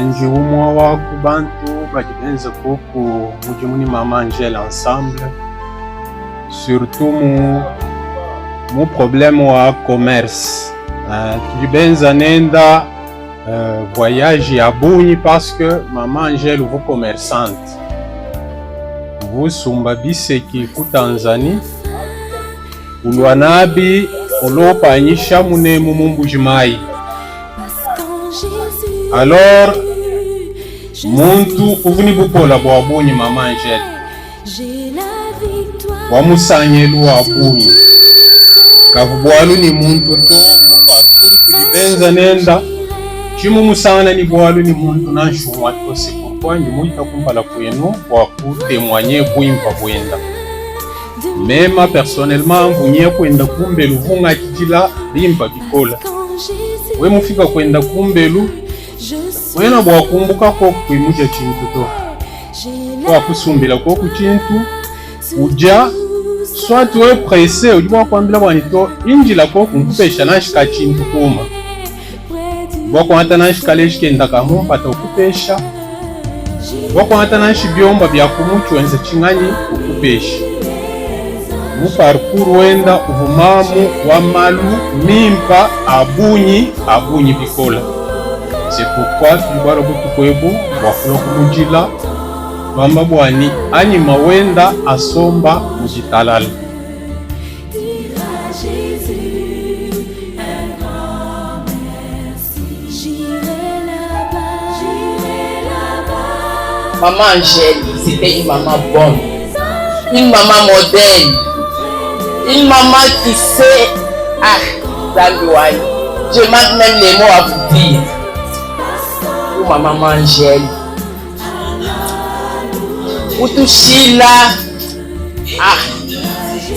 Njiumwa waku bantu bakibenze kuku muji muni Mama Angèle ensemble, surtout mu problème wa commerce. Tulibenza nenda voyage ya Bunyi parce que Mama Angèle vous commerçante. Vous sumba biseki ku Tanzanie. Ulwanabi olopanyisha munemu mumbujimai. Alors, muntu uvuni bupola bwa Bunyi Mama Angèle wamusanyelu wa Bunyi kavubwalu ni muntu to parcours kulibenza nenda chimu musana ni bwalu ni muntu nanshumwa to sikukwa ni muita kumbala kwenu kwa kutemwanye bwimba bwenda mema personnellement vunye kwenda kumbelu vunga kijila bimba bikola we mufika kwenda kumbelu wena bwakumbuka ko kwimuja chintu to kwa kusumbila ko ku chintu uja soit we pressé ujibwa kwambila bwanito injila ko kumpesha nashika chintu kuma bwako hata nashika leshike ndakamu pata ukupesha bwako hata nashi byomba bya kumuchu wenze chinganyi ukupesha mu parcours wenda uvumamu wa malu mimpa abunyi bikola. C'est pourquoi tulibwara butu kwebu wafulo kumujila mama bwani anyima wenda asomba mujitalala. Maman Angèle, c'était une maman bonne, une maman modèle, une maman qui sait, Zambouani, je manque même les mots à vous dire. Pour ma maman Angèle, utushila,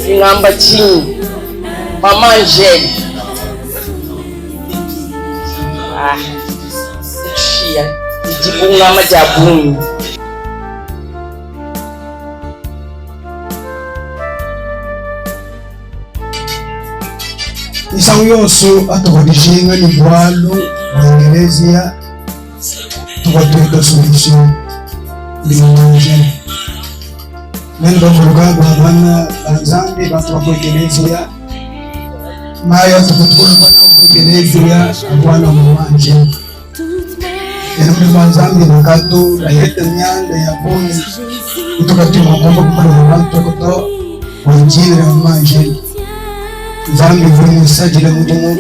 singamba chini, maman Angèle, utushia, ijipunga majabuni. Isangu yoso atokadishinga ni bwalo Waingereza tukatweka solution limanjani nenda mulugago abana banzambi batu bakwekelezea maya tukutukula bana bakwekelezea abana mumanje ene banzambi nakato ayete nyanda ya Bunyi tukatuma kombo kwa bantu kuto wanjira manje Zambi vuni sajila mujumu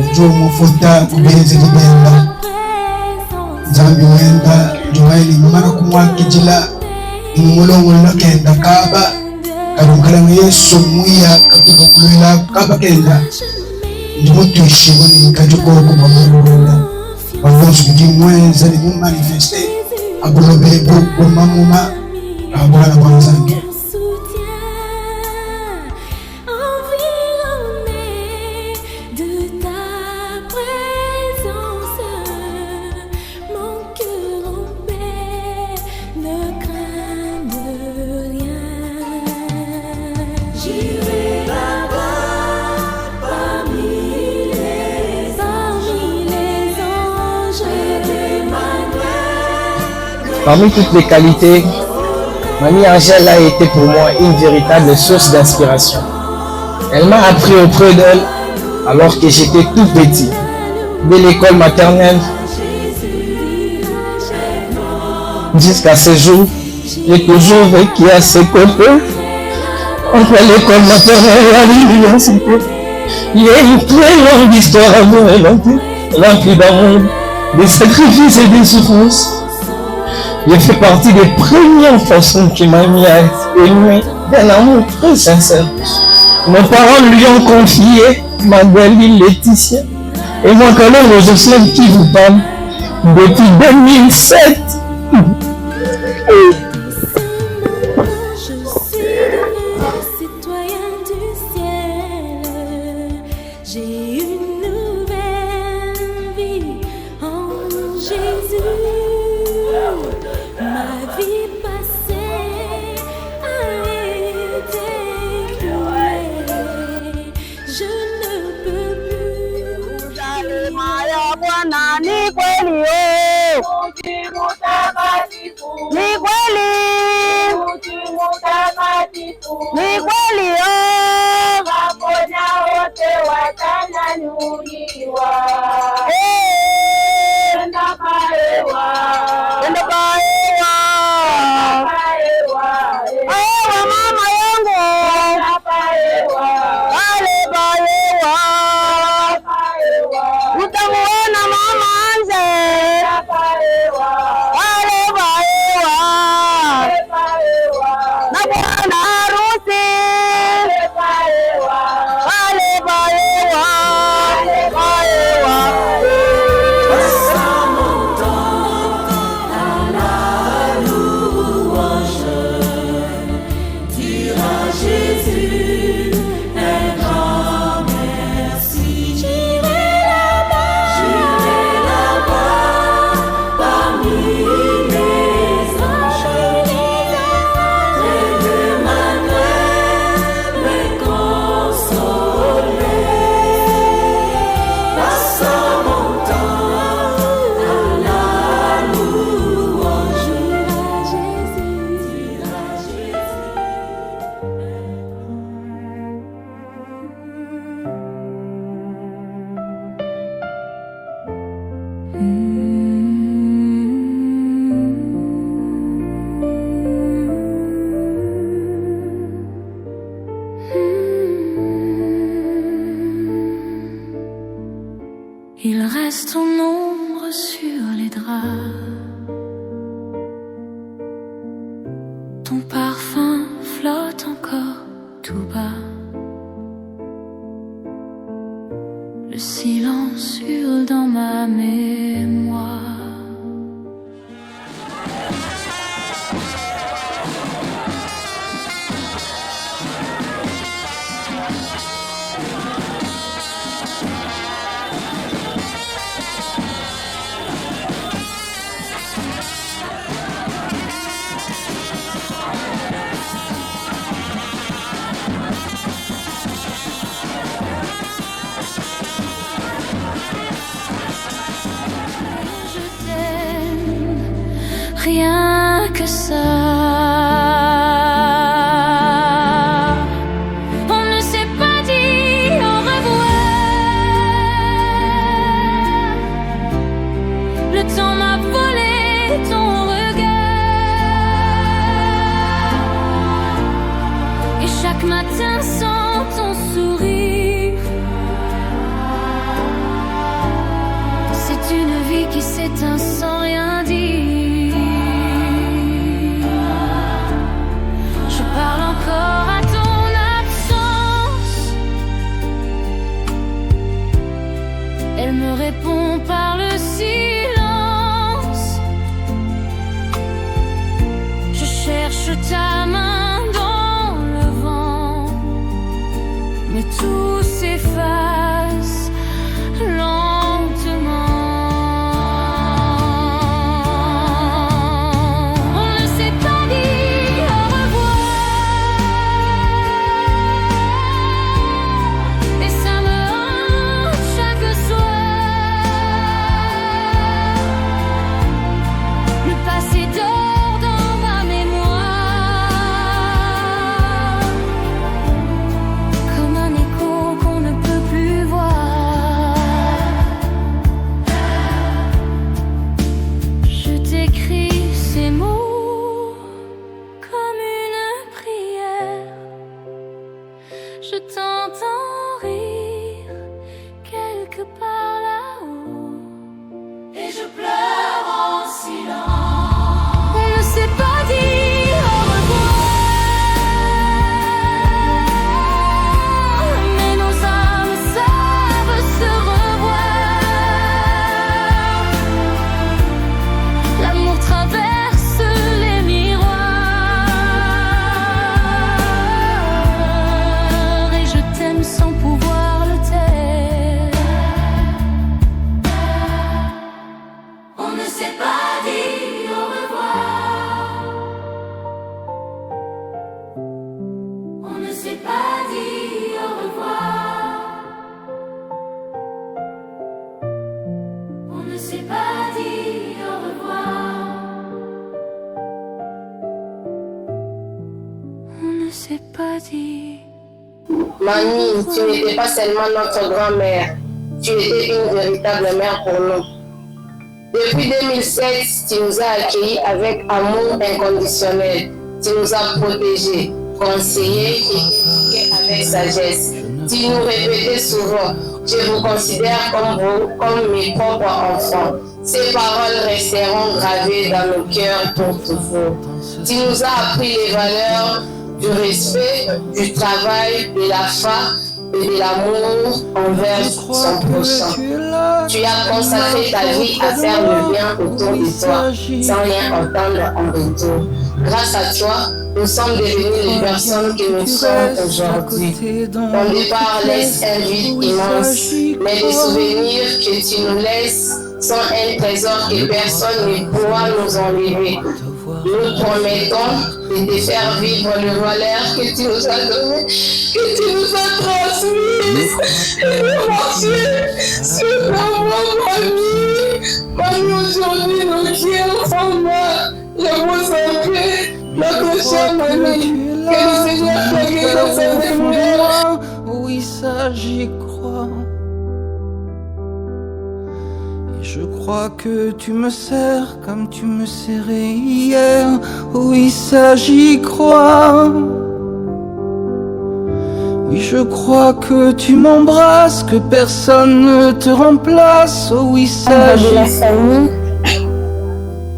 ujumu futa kubirezi kibenda Zambi wenda juwaili mara kumwakijila mulongo lakenda kaba karukala Yesu muya katuka kulila kaba kenda ndimutu ishiboni kajuko kumamurula wawosu kujimweza ni mumanifeste abulobebo kwa mamuma abwana kwa Zambi. Parmi toutes les qualités, Mamie Angèle a été pour moi une véritable source d'inspiration. Elle m'a appris auprès d'elle alors que j'étais tout petit. Dès l'école maternelle jusqu'à ce jour, j'ai toujours vécu à ses côtés. Entre l'école maternelle et l'université, il y a une très longue histoire à nous remplie d'amour, de sacrifices et de souffrances. Il fait partie des premières personnes qui m'a mis à aimer d'un amour très sincère. Mes parents lui ont confié ma belle Laetitia. Et moi, quand même, Jocelyn qui vous parle depuis 2007. Il reste ton ombre sur les draps, ton parfum flotte encore tout bas, le silence hurle dans ma mémoire. Rien que ça. On ne s'est pas dit au revoir. Le temps m'a volé ton regard. Et chaque matin sans ton sourire, c'est une vie qui s'éteint sans rien dire. À ton absence, elle me répond par le silence. Je cherche ta main dans le vent, ne s'est pas dit. Mamie, tu n'étais pas seulement notre grand-mère, tu étais une véritable mère pour nous. Depuis 2007, tu nous as accueillis avec amour inconditionnel. Tu nous as protégés, conseillés et éduqués avec sagesse. Tu nous répétais souvent, je vous considère comme mes propres enfants. Ces paroles resteront gravées dans nos cœurs pour toujours. Tu nous as appris les valeurs du respect, du travail, de la foi et de l'amour envers son prochain. Tu as consacré ta vie à faire le bien autour de toi, sans rien entendre en retour. Grâce à toi, nous sommes devenus les personnes que nous sommes aujourd'hui. Ton départ laisse un vide immense, mais les souvenirs que tu nous laisses sont un trésor que personne ne pourra nous enlever. Nous promettons de te faire vivre le valeur que tu nous as donné, que tu nous as transmis. Merci, c'est mamie, aujourd'hui, nos cœurs sont morts. Je vous en prie, notre chère mamie, que le Seigneur te guérit dans sa mémoire. Oui, ça j'y crois. Et je crois que tu me serres comme tu me serrais hier. Oui, ça j'y crois. Oui, je crois que tu m'embrasses, que personne ne te remplace. Oh oui, ça j'y crois.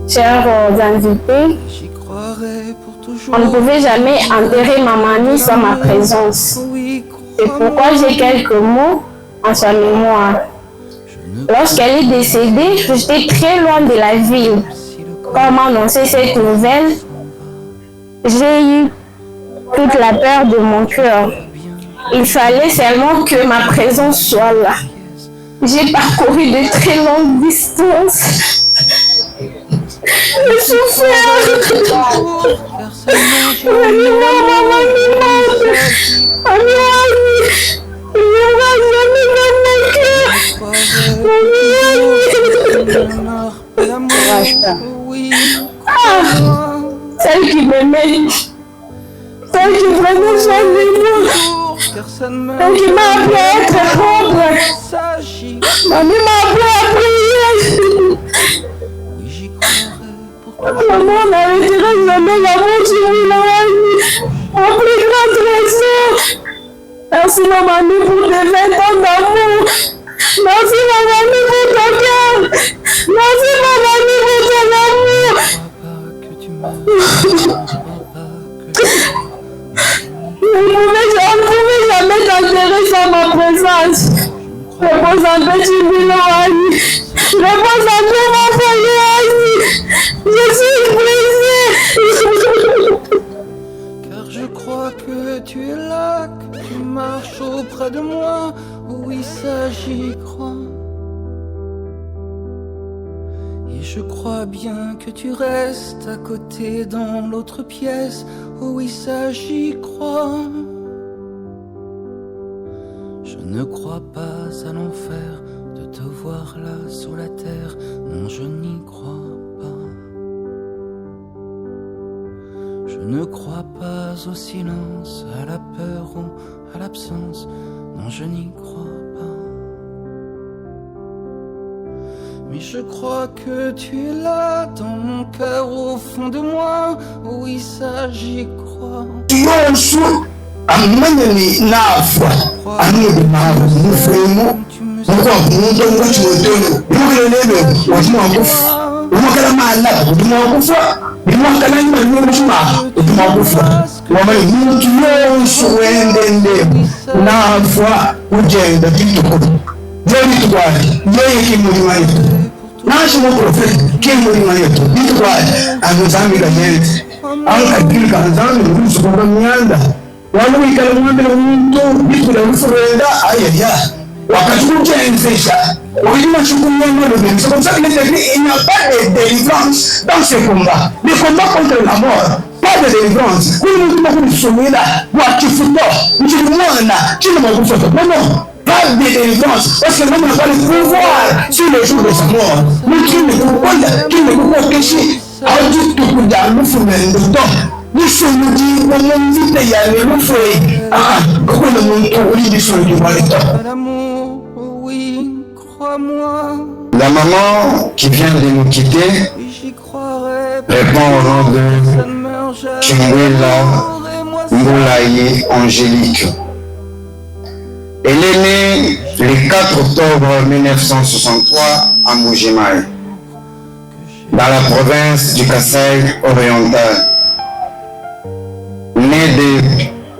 Chers invités, on ne pouvait jamais enterrer ma mamie sans ma présence. C'est pourquoi j'ai quelques mots en sa mémoire. Lorsqu'elle est décédée, j'étais très loin de la ville. Quand on m'a annoncé cette nouvelle, j'ai eu toute la peur de mon cœur. Il fallait seulement que ma présence soit là. J'ai parcouru de très longues distances. J'ai souffert. Celle qui m'aimait, celle qui prenait soin de moi, celle qui m'a appris à être pauvre, mamie m'a appris à prier. Maman n'arrêtera jamais l'amour sur lui, mon plus grand trésor. Merci ma mamie pour tes 20 ans d'amour. Merci ma mamie pour ton cœur. Merci ma mamie pour ton amour. Je ne pouvais jamais t'enterrer sans ma présence. Repose en paix, tu me repose en paix, mon foyer. Je suis brisée. Car je crois que tu es là, que tu marches auprès de moi. Oui, ça j'y crois. Et je crois bien que tu restes à côté dans l'autre pièce. Oui, ça j'y crois. Je ne crois pas à l'enfer de te voir là sous la terre. Non, je n'y crois pas. Je ne crois pas au silence, à la peur ou à l'absence. Non, je n'y crois pas. Mais je crois que tu es là dans mon cœur, au fond de moi. Oui, ça j'y crois. Amanyani nafa amudi maru mufemu mukwa kumuntu ngochi wotono yule lebe wajuma kufa umukala mala wajuma kufa umukala nyuma nyuma wajuma kufa wamali muntu yonso wendende nafa ujenda kituko jeri twali yeye kimulima yetu nashi mu prophet kimulima yetu twali anozamira yeye ankakilika anzamira kusuka myanda wanu wikala mwambele muntu bikula ufurenda ayaya wakati kujenzesha wakati chukumwema le même c'est comme ça que il n'y a pas de délivrance dans ce combat. Le combat contre la mort, pas de délivrance. Kuli mtu makunisumila wakifuto mchilumwana chini makufuto non pas de délivrance parce que l'homme n'a pas le pouvoir sur le jour de sa mort. Mais qui ne peut pas keshi audu tukuda mufumendo L'amour, oui, crois-moi. La maman qui vient de nous quitter répond au nom de Chimwela Moulaye Angélique. Elle est née le 4 octobre 1963 à Mbuji-Mayi, dans la province du Kasaï oriental. Née de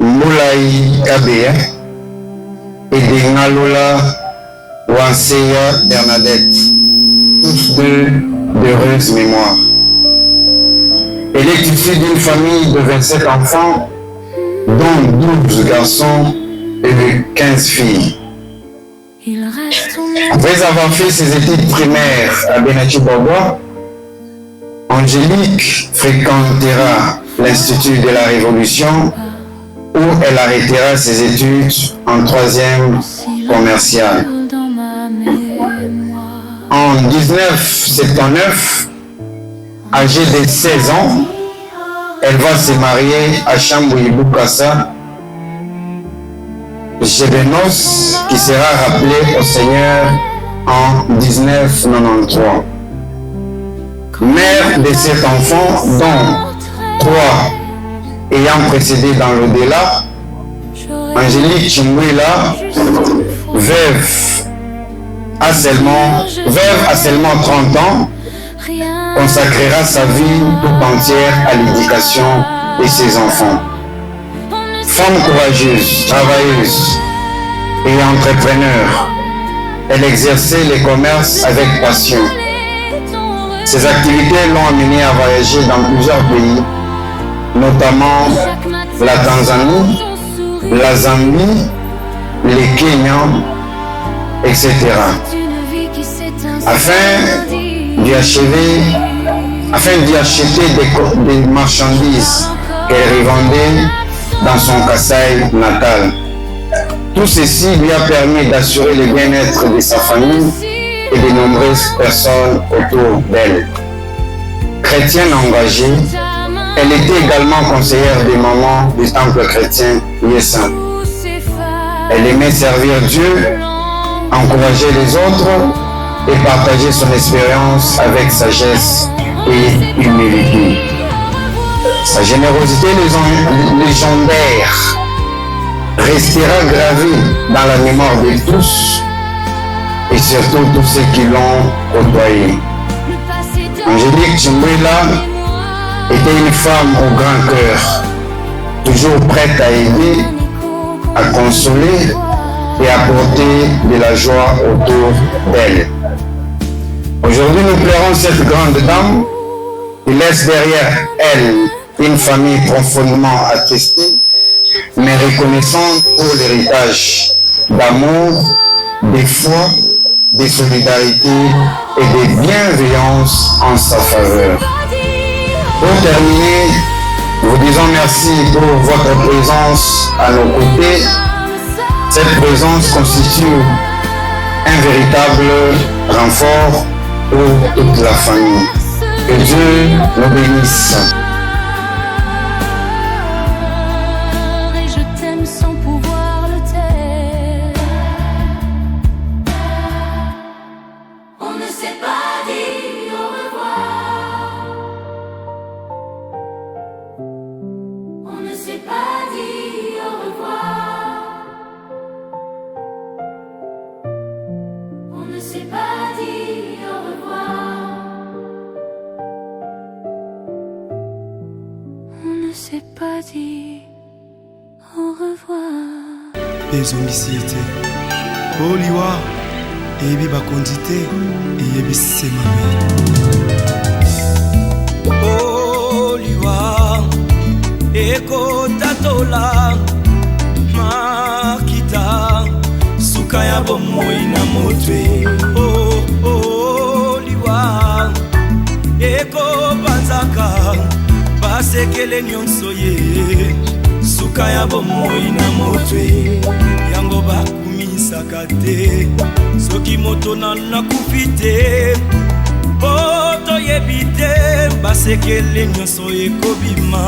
Moulaye Kabea et de Ngalola Wanseya Bernadette, tous deux d'heureuses mémoires. Elle est issue d'une famille de 27 enfants, dont 12 garçons et 15 filles. Après avoir fait ses études primaires à Benati-Bobois, Angélique fréquentera l'Institut de la Révolution où elle arrêtera ses études en 3e commerciale. En 1979, âgée de 16 ans, elle va se marier à Chambouyi-Bukasa, Gébenos, qui sera rappelé au Seigneur en 1993. Mère de 7 enfants, dont 3 ayant précédé dans l'au-delà, Angélique Chimwela, veuve à seulement 30 ans, consacrera sa vie tout entière à l'éducation de ses enfants. Femme courageuse, travailleuse et entrepreneur, elle exerçait le commerce avec passion. Ses activités l'ont amenée à voyager dans plusieurs pays, notamment la Tanzanie, la Zambie, le Kenya, etc. Afin d'y acheter des marchandises qu'elle revendait dans son Kasaï natal. Tout ceci lui a permis d'assurer le bien-être de sa famille et de nombreuses personnes autour d'elle. Chrétienne engagée, elle était également conseillère des mamans du temple chrétien Yessin. Elle aimait servir Dieu, encourager les autres et partager son expérience avec sagesse et humilité. Sa générosité légendaire restera gravée dans la mémoire de tous et surtout tous ceux qui l'ont côtoyée. Angélique Chimwela était une femme au grand cœur, toujours prête à aider, à consoler et à apporter de la joie autour d'elle. Aujourd'hui, nous pleurons cette grande dame qui laisse derrière elle une famille profondément attestée, mais reconnaissante pour l'héritage d'amour, de foi, de solidarité et de bienveillance en sa faveur. Pour terminer, nous disons merci pour votre présence à nos côtés. Cette présence constitue un véritable renfort pour toute la famille. Que Dieu nous bénisse. Et je t'aime sans pouvoir le taire. On ne s'est pas dit au revoir. On ne s'est pas dit au revoir. On ne s'est pas dit au revoir. On ne s'est pas dit au revoir. ezongisi ye te oliwa eyebi bakonzi te eyebi sema me oliwa ekotatola makita suka ya bomoi na motwe oliwa ekopanzaka basekele nyonso ye suka ya bomoi na motwe yango bakumisaka te soki moto nakufi te po toyebi te basekele nyonso ekobima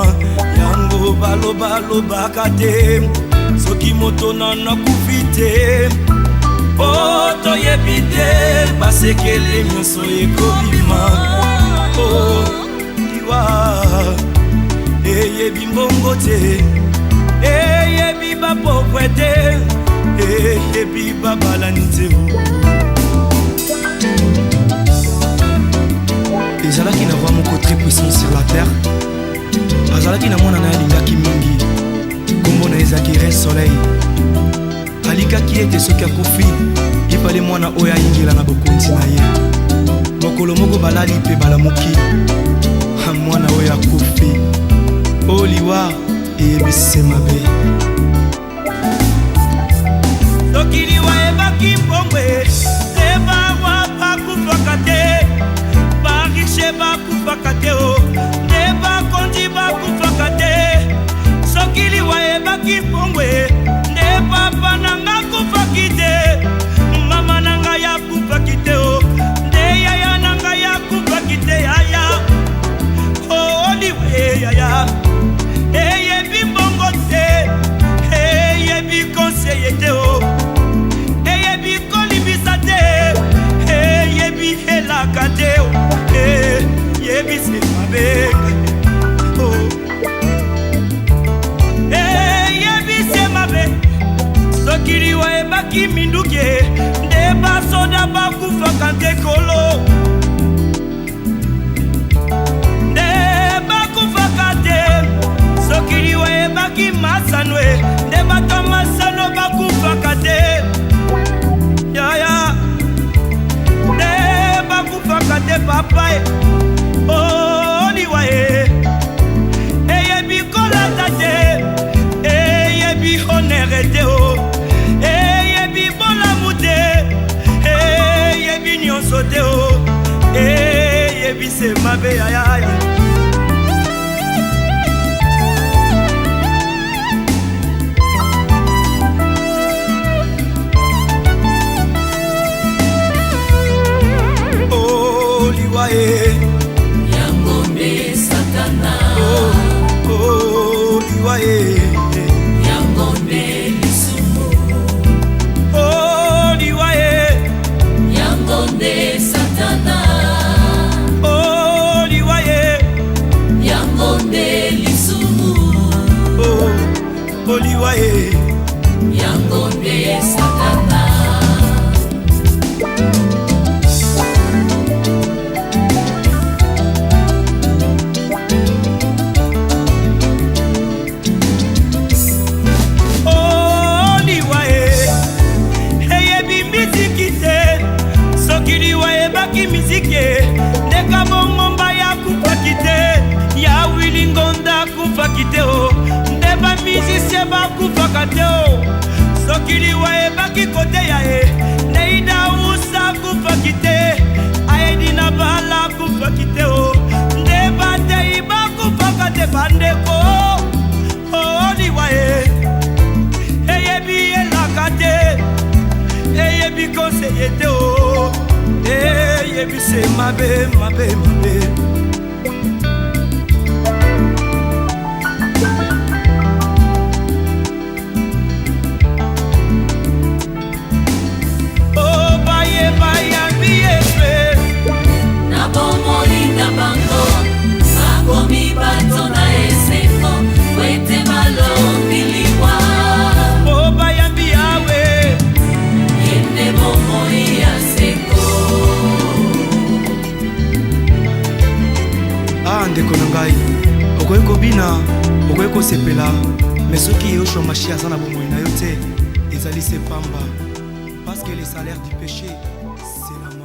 yango balobalobaka te soki moto nana kufi te po toyebi te basekele nyonso ekobima o liwa eyebi mbongo te eyebi bapokwe te eyebi babalani te ezalaki na roi moko très puissant sur la terre azalaki na mwana na ye alingaki mingi kombo na ezalaki re soleil alikaki ete soki akufi ifale mwana oyo ayingela na bokonzi na ye mokolo moko balali mpe balamuki mwana oyo akufi o liwa eyebisi mabe soki liwa ebaki mbongwe te barwa bakufaka te bariche bakufaka te o te bakonzi bakufaka te soki liwa ebaki mbongwe nde papa nanga akufaki te mama nanga yakufaki te o nde yaya nanga yakufaki te yaya o liwa yaya eyebi mbongo te eyebi konseye te o eyebi kolibisa te eyebi helaka te o eyebi se mabe eyebi se mabe soki liwa ebaki minduki nde basoda bakufaka nte kolo nde bakufaka te soki liwa ebaki masano nde bato masano bakufaka te yaya nde bakufaka te papa o liwa eyebi kolata te eyebi honere te o eyebi bolamu te eyebi nyonso te o eyebi se mabe yayaya yango nde satana liwa yango nde lisumu liwa yango nde satana liwa yango nde lisumu liwa yango nde satana ndeka bongomba ya kufaki te ya wili ngonda kufaki te o nde bamizisie bakufaka te o soki liwa ebaki kote ya ye neida usa kufaki te aedi na bala kufaki te o nde batei bakufaka te bandeko o liwa eyebi elaka te eyebi konseye te o eyebi se mabe mabe mabe o baye bayambi efe na bomoi na bango bakomi bato na esengo wete balongi liwa o bayambi yawe yende bomoi ya sengo ndeko na ngai okoki kobina okoki kosepela me soki yoshua mashi aza na bomoi na yo te ezali se pamba parce que le salaire du péché c'est la mort.